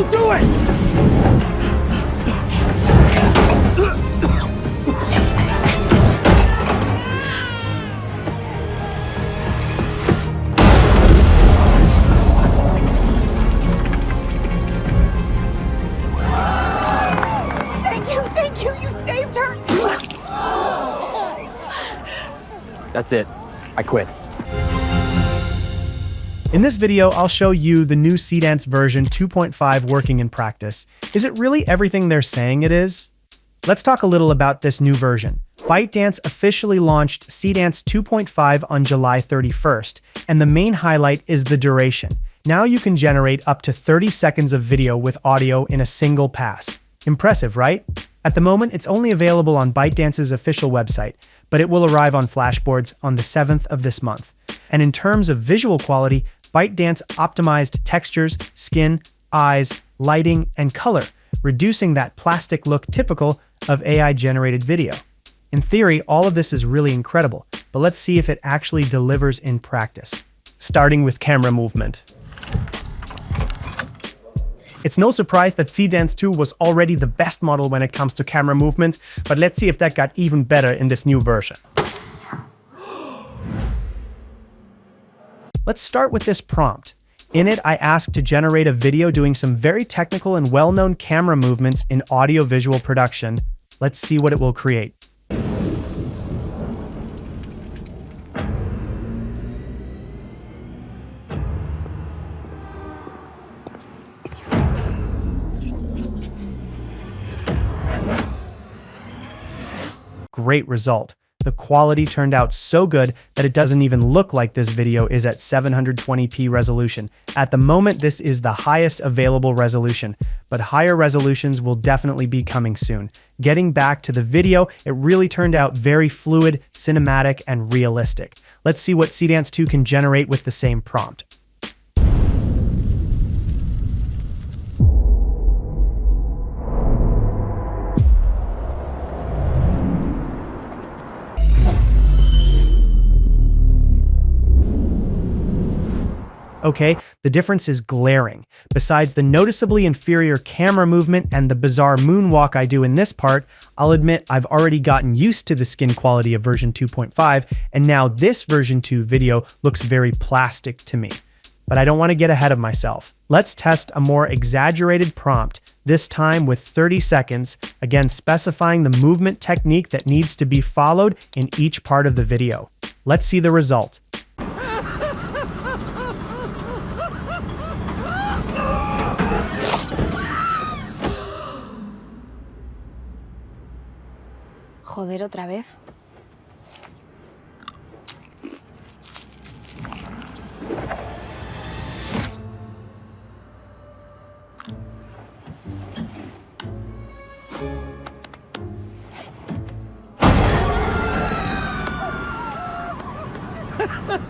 Don't do it! Thank you, you saved her! That's it. I quit. In this video, I'll show you the new Seedance version 2.5 working in practice. Is it really everything they're saying it is? Let's talk a little about this new version. ByteDance officially launched Seedance 2.5 on July 31st, and the main highlight is the duration. Now you can generate up to 30 seconds of video with audio in a single pass. Impressive, right? At the moment, it's only available on ByteDance's official website, but it will arrive on Flashboards on the 7th of this month. And in terms of visual quality, ByteDance optimized textures, skin, eyes, lighting, and color, reducing that plastic look typical of AI-generated video. In theory, all of this is really incredible, but let's see if it actually delivers in practice. Starting with camera movement. It's no surprise that Seedance 2 was already the best model when it comes to camera movement, but let's see if that got even better in this new version. Let's start with this prompt. In it, I asked to generate a video doing some very technical and well-known camera movements in audio-visual production. Let's see what it will create. Great result. The quality turned out so good that it doesn't even look like this video is at 720p resolution. At the moment, this is the highest available resolution, but higher resolutions will definitely be coming soon. Getting back to the video, it really turned out very fluid, cinematic, and realistic. Let's see what Seedance 2 can generate with the same prompt. Okay, the difference is glaring. Besides the noticeably inferior camera movement and the bizarre moonwalk I do in this part, I'll admit I've already gotten used to the skin quality of version 2.5, and now this version 2 video looks very plastic to me. But I don't want to get ahead of myself. Let's test a more exaggerated prompt, this time with 30 seconds, again specifying the movement technique that needs to be followed in each part of the video. Let's see the result. Joder, otra vez.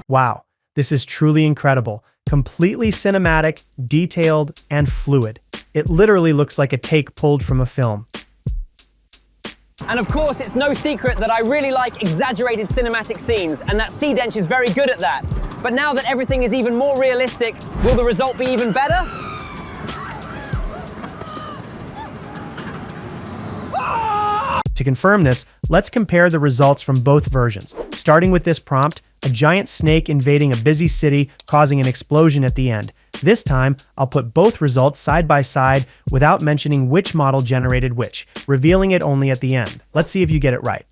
Wow, this is truly incredible. Completely cinematic, detailed, and fluid. It literally looks like a take pulled from a film. And of course, it's no secret that I really like exaggerated cinematic scenes, and that Seedance is very good at that. But now that everything is even more realistic, will the result be even better? To confirm this, let's compare the results from both versions. Starting with this prompt, a giant snake invading a busy city, causing an explosion at the end. This time, I'll put both results side by side without mentioning which model generated which, revealing it only at the end. Let's see if you get it right.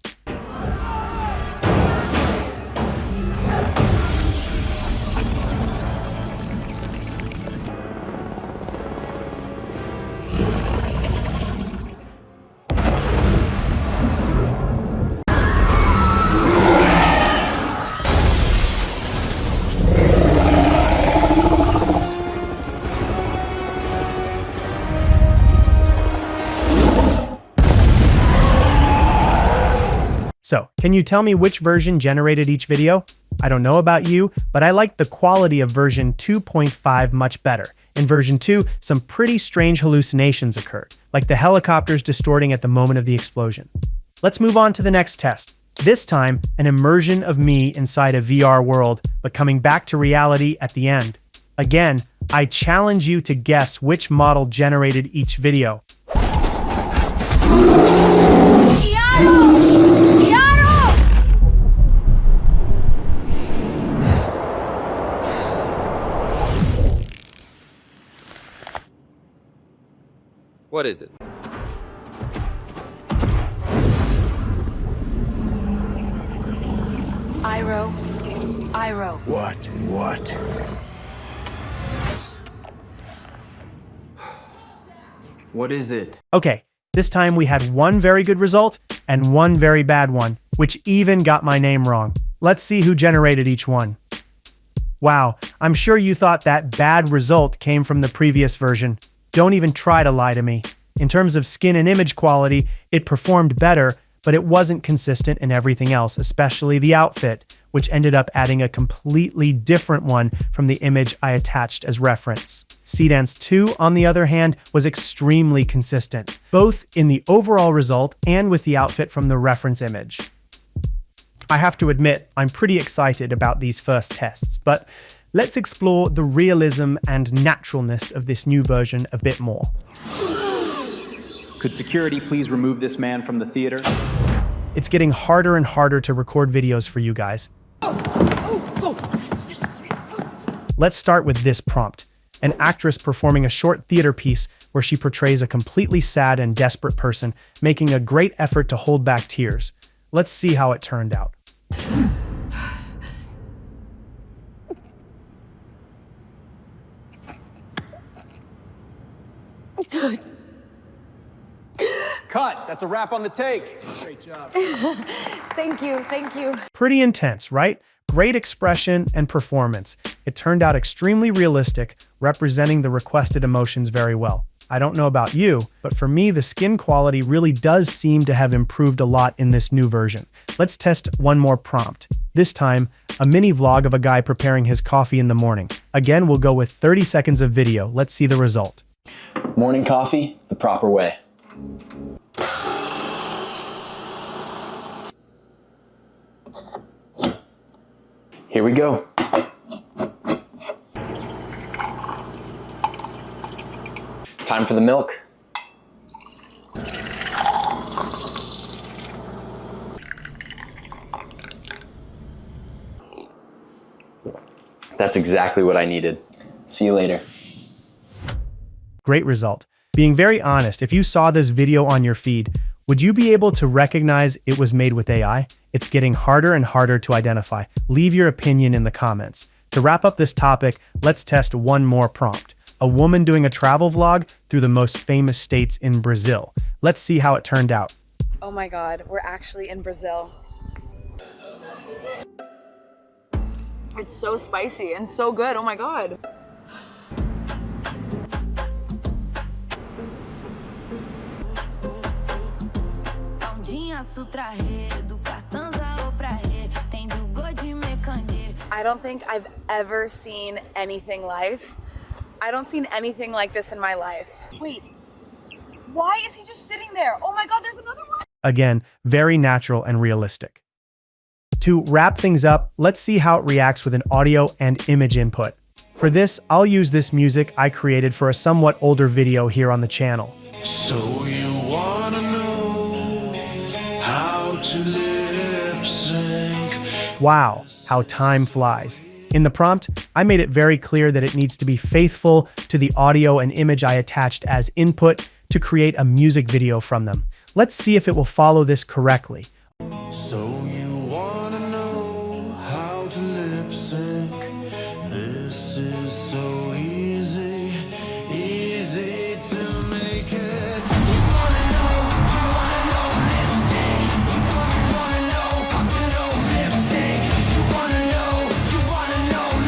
So, can you tell me which version generated each video? I don't know about you, but I like the quality of version 2.5 much better. In version 2, some pretty strange hallucinations occurred, like the helicopters distorting at the moment of the explosion. Let's move on to the next test. This time, an immersion of me inside a VR world, but coming back to reality at the end. Again, I challenge you to guess which model generated each video. What is it? Iro. What? What is it? Okay, this time we had one very good result and one very bad one, which even got my name wrong. Let's see who generated each one. Wow, I'm sure you thought that bad result came from the previous version. Don't even try to lie to me. In terms of skin and image quality, it performed better, but it wasn't consistent in everything else, especially the outfit, which ended up adding a completely different one from the image I attached as reference. Seedance 2, on the other hand, was extremely consistent, both in the overall result and with the outfit from the reference image. I have to admit, I'm pretty excited about these first tests, but let's explore the realism and naturalness of this new version a bit more. Could security please remove this man from the theater? It's getting harder and harder to record videos for you guys. Let's start with this prompt. An actress performing a short theater piece where she portrays a completely sad and desperate person, making a great effort to hold back tears. Let's see how it turned out. Cut! That's a wrap on the take. Thank you. Pretty intense, right? Great expression and performance. It turned out extremely realistic, representing the requested emotions very well. I don't know about you, but for me, the skin quality really does seem to have improved a lot in this new version. Let's test one more prompt. This time, a mini vlog of a guy preparing his coffee in the morning. Again, we'll go with 30 seconds of video. Let's see the result. Morning coffee, the proper way. Here we go. Time for the milk. That's exactly what I needed. See you later. Great result. Being very honest, if you saw this video on your feed, would you be able to recognize it was made with AI? It's getting harder and harder to identify. Leave your opinion in the comments. To wrap up this topic, let's test one more prompt. A woman doing a travel vlog through the most famous states in Brazil. Let's see how it turned out. Oh my God, we're actually in Brazil. It's so spicy and so good. Oh my God. I don't think I've ever seen anything I don't seen anything like this in my life. Wait, why is he just sitting there? Oh my God, there's another one. Again, very natural and realistic. To wrap things up, let's see how it reacts with an audio and image input. For this, I'll use this music I created for a somewhat older video here on the channel. So you wanna know how to lip sync? Wow, how time flies. In the prompt, I made it very clear that it needs to be faithful to the audio and image I attached as input to create a music video from them. Let's see if it will follow this correctly. So you wanna know how to lip sync? This is so easy, easy to make it. You wanna know lip sync? You wanna know how to know lip sync? You wanna know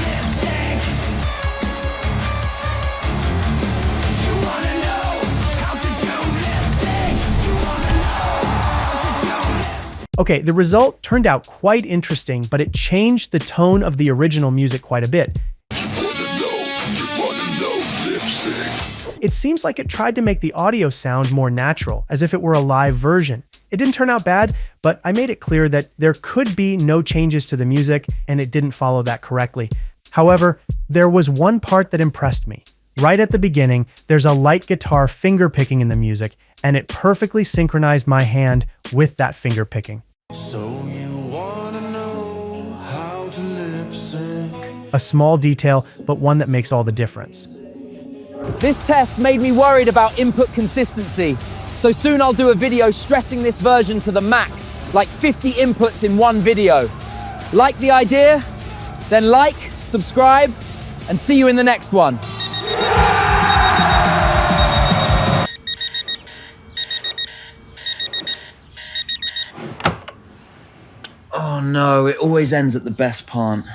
lip sync? You wanna know how to do lip sync? You wanna know how to do lip. Okay, the result turned out quite interesting, but it changed the tone of the original music quite a bit. It seems like it tried to make the audio sound more natural, as if it were a live version. It didn't turn out bad, but I made it clear that there could be no changes to the music, and it didn't follow that correctly. However, There was one part that impressed me. Right at the beginning, there's a light guitar finger picking in the music, and it perfectly synchronized my hand with that finger picking. So you wanna know how to lip sync? A small detail, but one that makes all the difference. This test made me worried about input consistency. So soon I'll do a video stressing this version to the max, like 50 inputs in one video. Like the idea? Then like, subscribe, and see you in the next one. Oh no, it always ends at the best part.